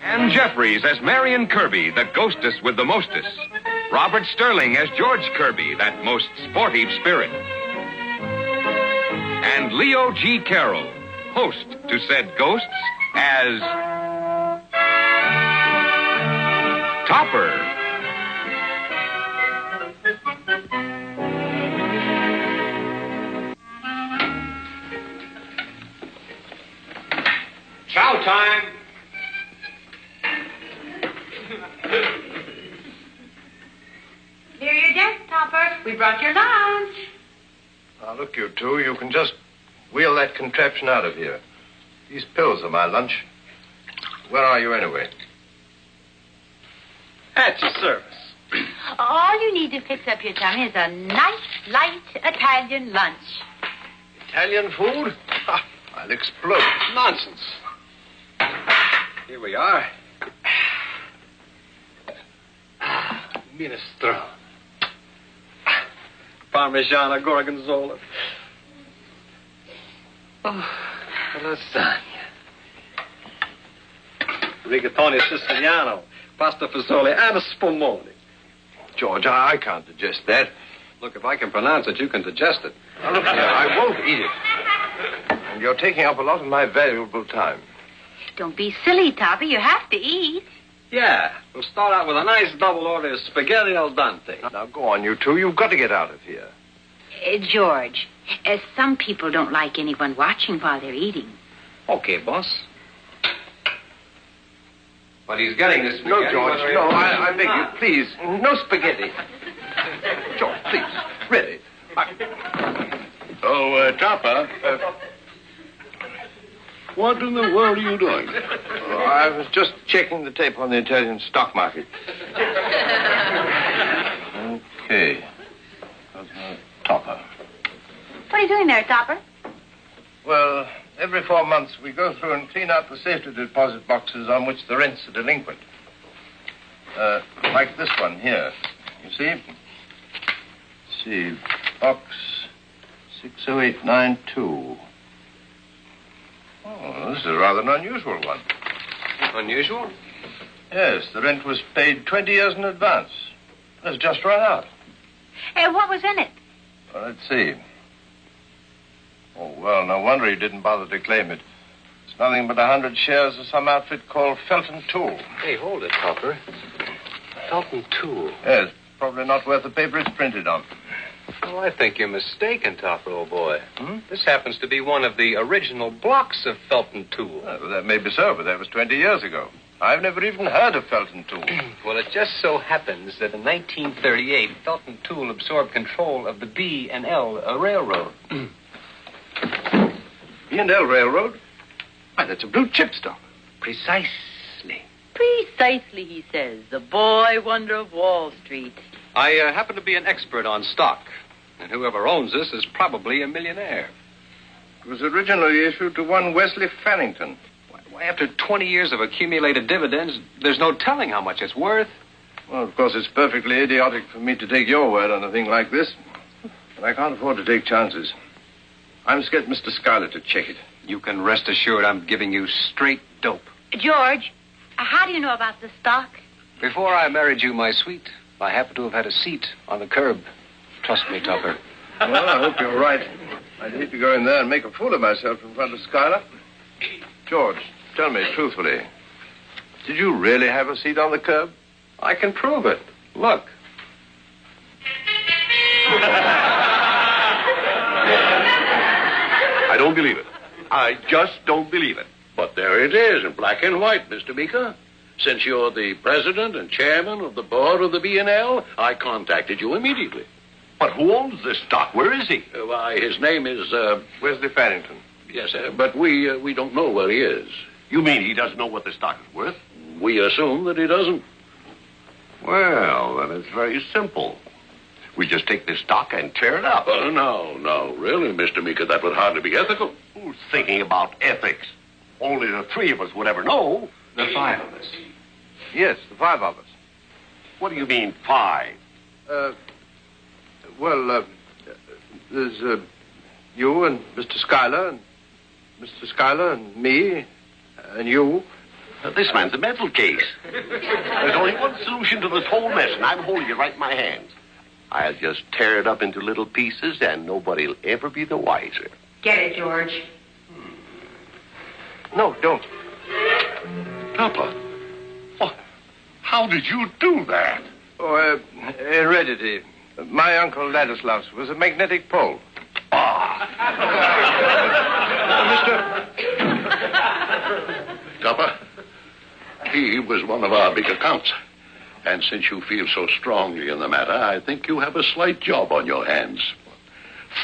Ann Jeffries as Marion Kirby, the ghostess with the mostest. Robert Sterling as George Kirby, that most sportive spirit. And Leo G. Carroll, host to said ghosts, as Topper. Chow time. Here your desk, Topper. We brought your lunch. Now, look, you two, you can just wheel that contraption out of here. These pills are my lunch. Where are you, anyway? At your service. All you need to fix up your tummy is a nice, light Italian lunch. Italian food? Ha, I'll explode. Nonsense. Here we are. Minestrone. Parmigiano Gorgonzola. Oh, lasagna. Rigatoni Siciliano. Pasta fagioli and a spumoni. George, I can't digest that. Look, if I can pronounce it, you can digest it. Now, look here, I won't eat it. And you're taking up a lot of my valuable time. Don't be silly, Topper. You have to eat. Yeah, we'll start out with a nice double order of spaghetti al dente. Now, go on, you two. You've got to get out of here. George, some people don't like anyone watching while they're eating. Okay, boss. But he's getting this spaghetti. No, George, no, I beg you, please. No spaghetti. George, please. Really. Oh, Topper. What in the world are you doing? I was just checking the tape on the Italian stock market. Okay. Topper. What are you doing there, Topper? Well, every 4 months we go through and clean out the safety deposit boxes on which the rents are delinquent. Like this one here. You see? Let's see. Box 60892. Oh, this is rather an unusual one. Unusual? Yes, the rent was paid 20 years in advance. It's just run out. What was in it? Well, let's see. Oh, well, no wonder he didn't bother to claim it. It's nothing but 100 shares of some outfit called Felton Tool. Hey, hold it, Topper. Felton Tool. Yes, probably not worth the paper it's printed on. Oh, I think you're mistaken, Topper, old boy. This happens to be one of the original blocks of Felton Tool. Well, that may be so, but that was 20 years ago. I've never even heard of Felton Tool. Well, it just so happens that in 1938, Felton Tool absorbed control of the B&L Railroad. B&L Railroad? Why, that's a blue chip stock. Precisely. Precisely, he says. The boy wonder of Wall Street. I happen to be an expert on stock, and whoever owns this is probably a millionaire. It was originally issued to one Wesley Farrington. Why, after 20 years of accumulated dividends, there's no telling how much it's worth. Well, of course, it's perfectly idiotic for me to take your word on a thing like this. But I can't afford to take chances. I must get Mr. Schuyler to check it. You can rest assured I'm giving you straight dope. George, how do you know about the stock? Before I married you, my sweet, I happen to have had a seat on the curb. Trust me, Topper. Well, I hope you're right. I'd hate to go in there and make a fool of myself in front of Schuyler. George, tell me truthfully, did you really have a seat on the curb? I can prove it. Look. I don't believe it. I just don't believe it. But there it is in black and white, Mr. Meeker. Since you're the president and chairman of the board of the B&L, I contacted you immediately. But who owns this stock? Where is he? Why, his name is, Wesley Farrington. Yes, sir, but we don't know where he is. You mean he doesn't know what the stock is worth? We assume that he doesn't. Well, then it's very simple. We just take this stock and tear it up. No, really, Mr. Meeker, that would hardly be ethical. Who's thinking about ethics? Only the three of us would ever know. The five of us. Yes, the five of us. What do you mean, five? There's you and Mr. Schuyler and Mr. Schuyler and me and you This man's a mental case. There's only one solution to this whole mess, and I'm holding it right in my hands. I'll just tear it up into little pieces, and nobody'll ever be the wiser. Get it, George. No, don't. Papa, how did you do that? Oh, heredity. My uncle Ladislaus was a magnetic pole. Papa, he was one of our big accounts. And since you feel so strongly in the matter, I think you have a slight job on your hands.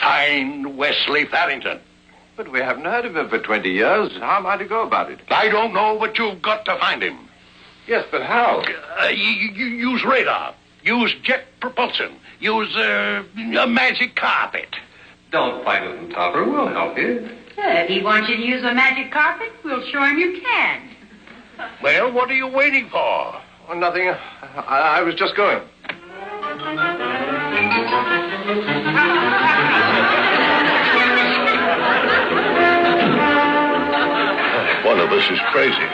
Find Wesley Farrington. But we haven't heard of him for 20 years. How am I to go about it? I don't know, but you've got to find him. Yes, but how? You use radar. Use jet propulsion. Use a magic carpet. Don't fight with him, Topper. We'll help you. If he wants you to use a magic carpet, we'll show him you can. Well, what are you waiting for? Oh, nothing. I was just going. One of us is crazy.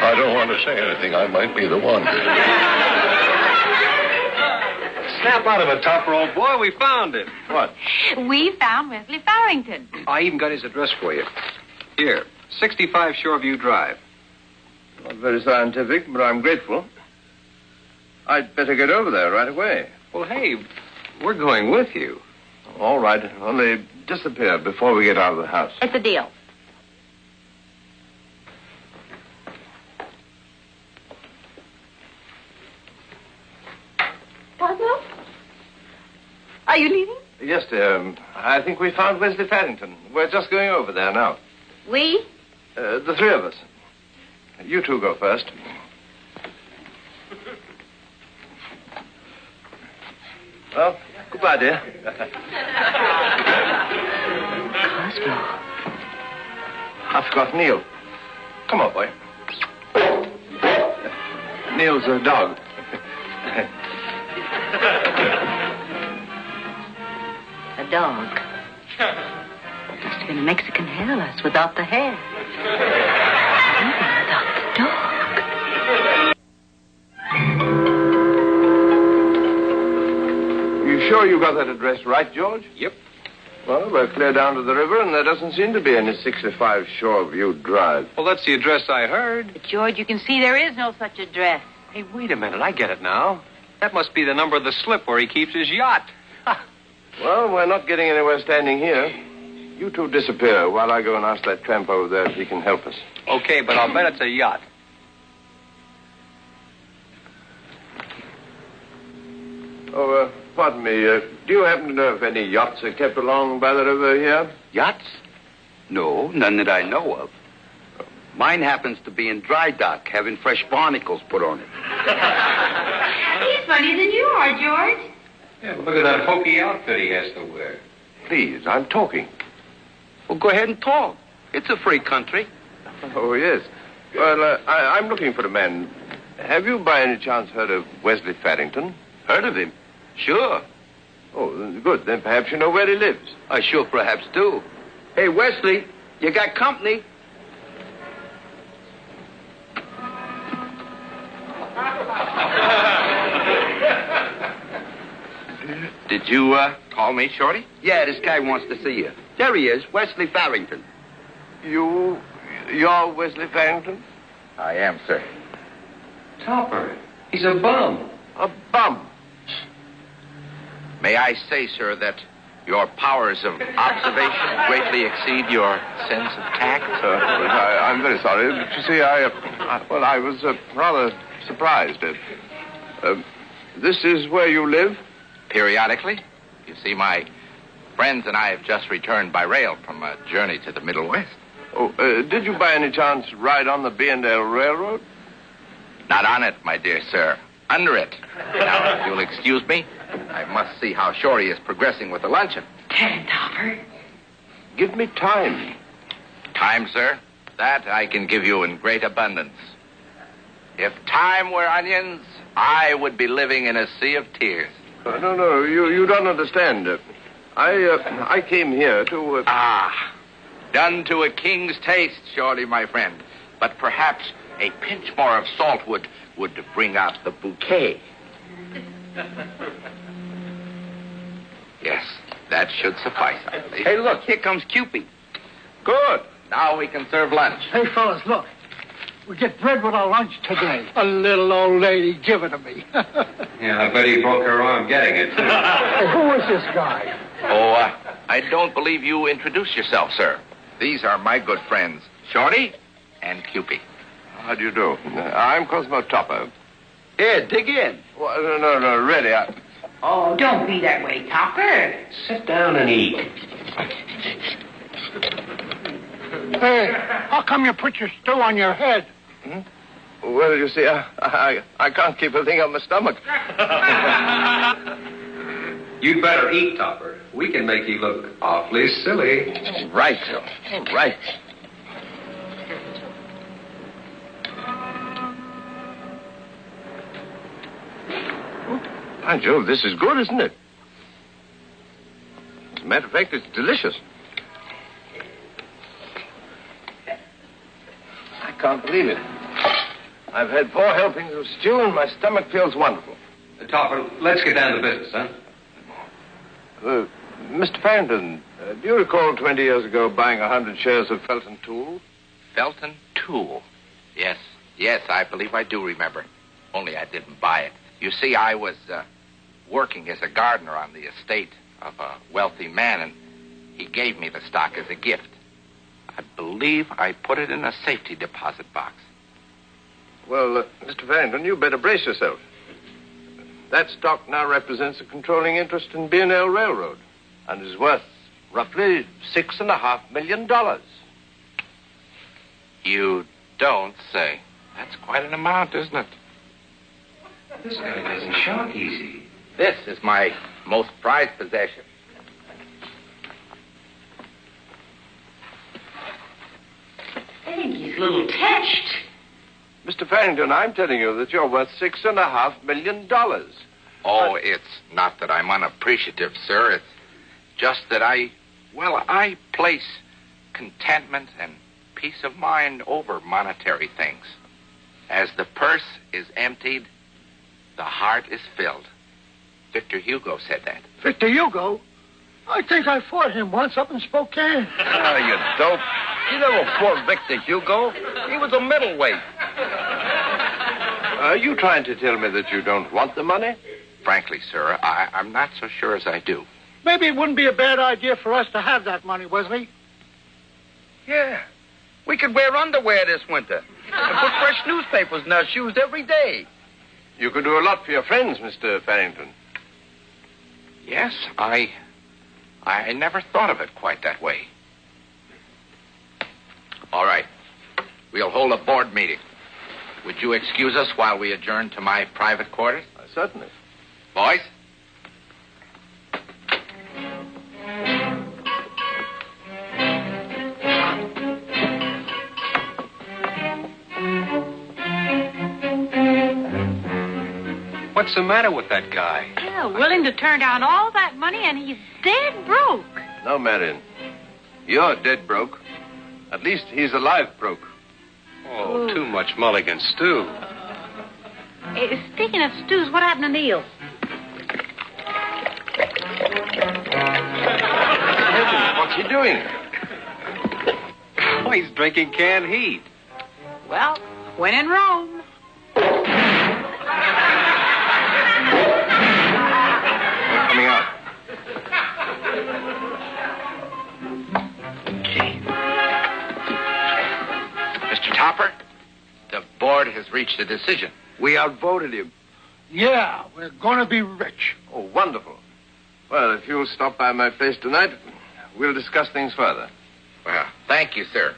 I don't want to say anything. I might be the one. Snap out of it, Topper, old boy. We found him. What? We found Wesley Farrington. I even got his address for you. Here, 65 Shoreview Drive. Not very scientific, but I'm grateful. I'd better get over there right away. Well, hey, we're going with you. All right. Only disappear before we get out of the house. It's a deal. What now? Are you leaving? Yes, dear. I think we found Wesley Farrington. We're just going over there now. We? The three of us. You two go first. Well, goodbye, dear. Cosmo. I forgot Neil. Come on, boy. Neil's a dog. A dog. Must have been a Mexican hairless without the hair. Even without the dog. You sure you got that address right, George? Yep. Well, we're clear down to the river, and there doesn't seem to be any 65 Shoreview Drive. Well, that's the address I heard. But, George, you can see there is no such address. Hey, wait a minute. I get it now. That must be the number of the slip where he keeps his yacht. Well, we're not getting anywhere standing here. You two disappear while I go and ask that tramp over there if he can help us. Okay, but I'll bet it's a yacht. Oh, pardon me. Do you happen to know if any yachts are kept along by the river here? Yachts? No, none that I know of. Mine happens to be in dry dock, having fresh barnacles put on it. He's funnier than you are, George. Yeah, look at that hokey outfit he has to wear. Please, I'm talking. Well, go ahead and talk. It's a free country. Oh, yes. Well, I'm looking for a man. Have you by any chance heard of Wesley Farrington? Heard of him? Sure. Oh, good. Then perhaps you know where he lives. I sure perhaps do. Hey, Wesley, you got company? Did you, call me, Shorty? Yeah, this guy wants to see you. There he is, Wesley Farrington. You're Wesley Farrington? I am, sir. Topper, he's a bum. A bum. May I say, sir, that your powers of observation greatly exceed your sense of tact? I'm very sorry. But you see, I was rather surprised. This is where you live? Periodically. You see, my friends and I have just returned by rail from a journey to the Middle West. Oh, did you by any chance ride on the B&L Railroad? Not on it, my dear sir. Under it. Now, if you'll excuse me, I must see how Shorty is progressing with the luncheon. Tell him, Topper. Give me time. Time, sir? That I can give you in great abundance. If time were onions, I would be living in a sea of tears. No, you don't understand. I came here to... Done to a king's taste, Shorty, my friend. But perhaps A pinch more of salt would bring out the bouquet. Yes, that should suffice, I believe. Hey, look, here comes Cupid. Good. Now we can serve lunch. Hey, fellas, look. We get bread with our lunch today. A little old lady give it to me. Yeah, I bet he broke her arm getting it, too. Hey, who is this guy? Oh, I don't believe you introduced yourself, sir. These are my good friends, Shorty and Cupid. How do you do? I'm Cosmo Topper. Here, dig in. Well, no, really. Oh, don't be that way, Topper. Sit down and eat. Hey, how come you put your stew on your head? Well, you see, I can't keep a thing on my stomach. You'd better eat, Topper. We can make you look awfully silly. Right, Joe. Right. By Jove, this is good, isn't it? As a matter of fact, it's delicious. I can't believe it. I've had 4 helpings of stew, and my stomach feels wonderful. Topper, let's get down to business, huh? Mr. Farrington, do you recall 20 years ago buying 100 shares of Felton Tool? Felton Tool. Yes, I believe I do remember. Only I didn't buy it. You see, I was working as a gardener on the estate of a wealthy man, and he gave me the stock as a gift. I believe I put it in a safety deposit box. Well, Mr. Farrington, you better brace yourself. That stock now represents a controlling interest in B&L Railroad and is worth roughly $6.5 million. You don't say. That's quite an amount, isn't it? This guy doesn't shock easy. This is my most prized possession. I think he's a little touched. Mr. Farrington, I'm telling you that you're worth $6.5 million. Oh, it's not that I'm unappreciative, sir. It's just that I place contentment and peace of mind over monetary things. As the purse is emptied, the heart is filled. Victor Hugo said that. Victor Hugo? I think I fought him once up in Spokane. Oh, you dope. You never fought Victor Hugo. He was a middleweight. Are you trying to tell me that you don't want the money? Frankly, sir, I'm not so sure as I do. Maybe it wouldn't be a bad idea for us to have that money, Wesley. Yeah. We could wear underwear this winter and put fresh newspapers in our shoes every day. You could do a lot for your friends, Mr. Farrington. Yes, I never thought of it quite that way. All right. We'll hold a board meeting. Would you excuse us while we adjourn to my private quarters? Certainly. Boys? What's the matter with that guy? Yeah, willing to turn down all that money, and he's dead broke. No, Marion. You're dead broke. At least he's alive broke. Oh, too much mulligan stew. Hey, speaking of stews, what happened to Neil? What's he doing? Oh, he's drinking canned heat. Well, when in Rome. They're coming out. Mr. Topper, the board has reached a decision. We outvoted him. Yeah, we're going to be rich. Oh, wonderful. Well, if you'll stop by my place tonight, we'll discuss things further. Well, thank you, sir.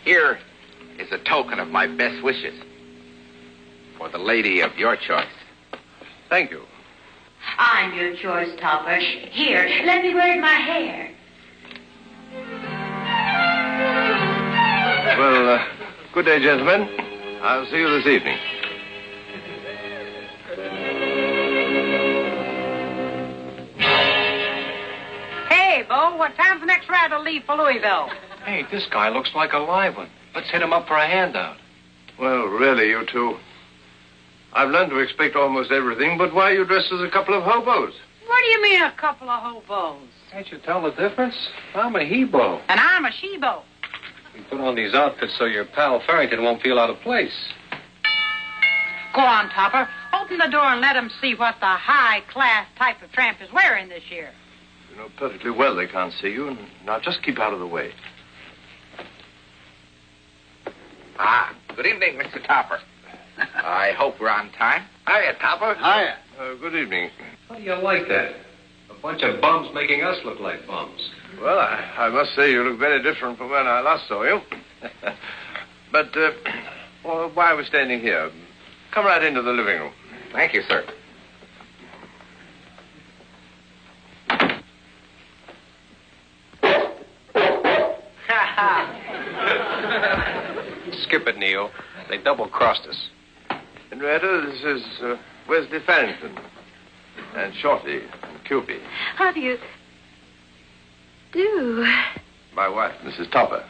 Here is a token of my best wishes for the lady of your choice. Thank you. I'm your choice, Topper. Here, let me braid my hair. Well, good day, gentlemen. I'll see you this evening. Hey, boys. Joe. What time's the next ride to leave for Louisville? Hey, this guy looks like a live one. Let's hit him up for a handout. Well, really, you two. I've learned to expect almost everything, but why are you dressed as a couple of hobos? What do you mean, a couple of hobos? Can't you tell the difference? I'm a hebo. And I'm a shebo. You put on these outfits so your pal Farrington won't feel out of place. Go on, Topper. Open the door and let them see what the high-class type of tramp is wearing this year. You know perfectly well they can't see you. Now, just keep out of the way. Ah, good evening, Mr. Topper. I hope we're on time. Hiya, Topper. Hiya. Good evening. How do you like that? A bunch of bums making us look like bums. Well, I must say you look very different from when I last saw you. But, well, why are we standing here? Come right into the living room. Thank you, sir. Skip it, Neo. They double-crossed us. Henrietta, this is Wesley Farrington. And Shorty and Cupid. How do you do? My wife, Mrs. Topper.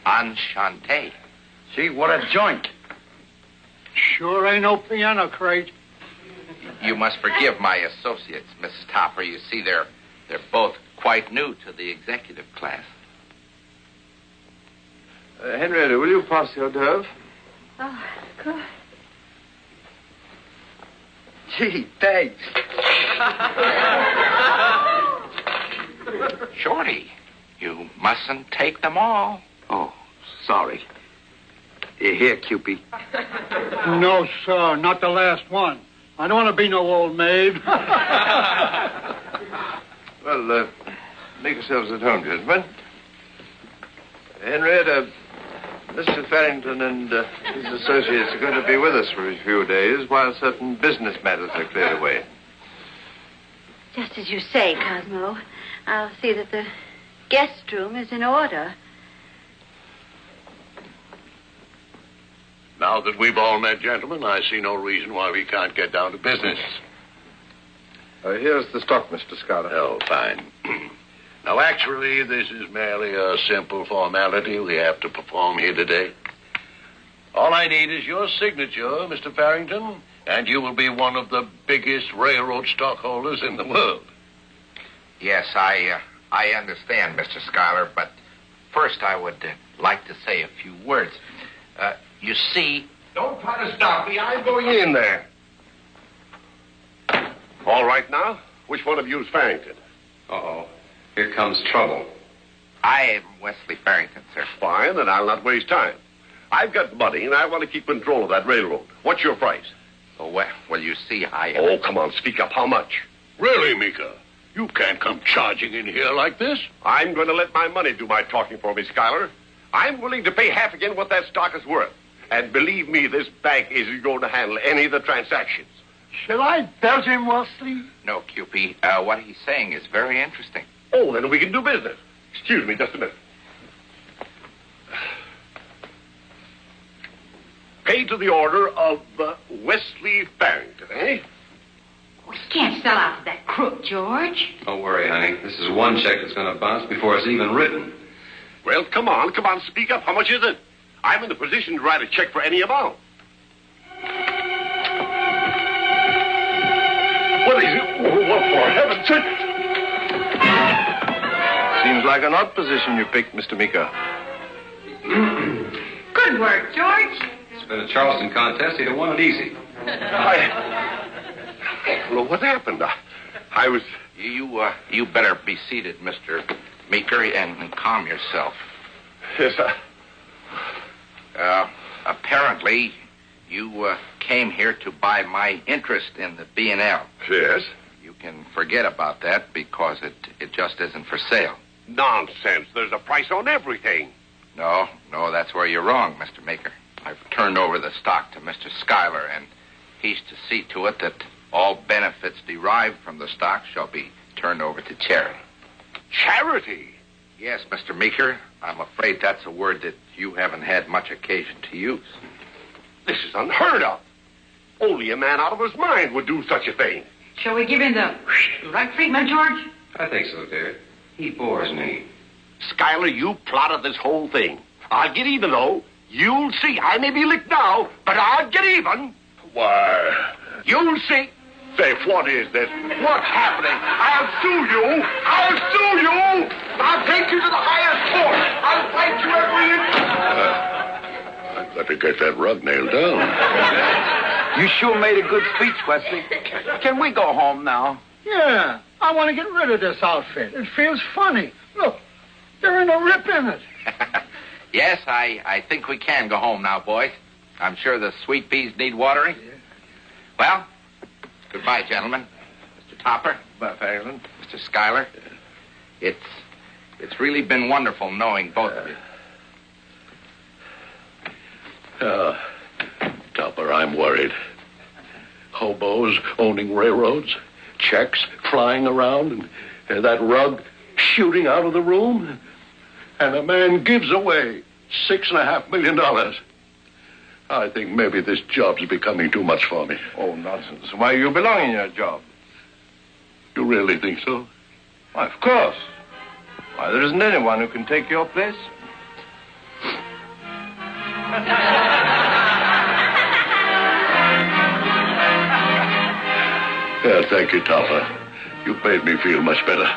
Enchanté. Gee, what a joint. Sure ain't no piano crate. You must forgive my associates, Mrs. Topper. You see, they're both quite new to the executive class. Henrietta, will you pass the hors d'oeuvre? Oh, good. Gee, thanks. Shorty, you mustn't take them all. Oh, sorry. Here, Cupid. No, sir, not the last one. I don't want to be no old maid. Well, make yourselves at home, gentlemen. Henrietta, Mr. Farrington and his associates are going to be with us for a few days while certain business matters are cleared away. Just as you say, Cosmo. I'll see that the guest room is in order. Now that we've all met, gentlemen, I see no reason why we can't get down to business. Here's the stock, Mr. Schuyler. Oh, fine. Now, actually, this is merely a simple formality we have to perform here today. All I need is your signature, Mr. Farrington, and you will be one of the biggest railroad stockholders in the world. Yes, I understand, Mr. Schuyler, but first I would like to say a few words. You see... Don't try to stop me. I'm going in there. All right now. Which one of you is Farrington? Uh-oh. Here comes trouble. I am Wesley Farrington, sir. Fine, then I'll not waste time. I've got money, and I want to keep control of that railroad. What's your price? Oh, well, you see, Oh, come on, speak up. How much? Really, Mika? You can't come charging in here like this. I'm going to let my money do my talking for me, Schuyler. I'm willing to pay half again what that stock is worth. And believe me, this bank isn't going to handle any of the transactions. Shall I belch him, Wesley? No, Cupid. What he's saying is very interesting. Oh, then we can do business. Excuse me just a minute. Pay to the order of Wesley Farrington, eh? We can't sell out to that crook, George. Don't worry, honey. This is one check that's going to bounce before it's even written. Well, come on, speak up. How much is it? I'm in the position to write a check for any amount. What is it? What for heaven's sake? Seems like an odd position you picked, Mr. Mika. Good work, George. It's been a Charleston contest. He'd have won it easy. Well, what happened? I was... You better be seated, Mr. Meeker, and calm yourself. Yes, Apparently, you came here to buy my interest in the B&L. Yes? You can forget about that because it just isn't for sale. Nonsense. There's a price on everything. No, that's where you're wrong, Mr. Meeker. I've turned over the stock to Mr. Schuyler, and he's to see to it that all benefits derived from the stock shall be turned over to charity. Charity? Yes, Mr. Meeker. I'm afraid that's a word that you haven't had much occasion to use. This is unheard of. Only a man out of his mind would do such a thing. Shall we give him the right treatment, George? I think so, dear. He bores me. Schuyler, you plotted this whole thing. I'll get even, though. You'll see. I may be licked now, but I'll get even. Why? You'll see. Say, what is this? What's happening? I'll sue you. I'll sue you. I'll take you to the highest court. I'll fight you every inch. I've got to get that rug nailed down. You sure made a good speech, Wesley. Can we go home now? Yeah, I want to get rid of this outfit. It feels funny. Look, there ain't a rip in it. Yes, I think we can go home now, boys. I'm sure the sweet peas need watering. Yeah. Well, goodbye, gentlemen. Mr. Topper. Goodbye, Farrington. Mr. Schuyler. It's really been wonderful knowing both of you. Topper, I'm worried. Hobos owning railroads, checks flying around, and that rug shooting out of the room, and a man gives away $6.5 million. I think maybe this job's becoming too much for me. Oh, nonsense. Why, you belong in your job. You really think so? Why, of course. Why, there isn't anyone who can take your place. Yeah, thank you, Topper. You've made me feel much better.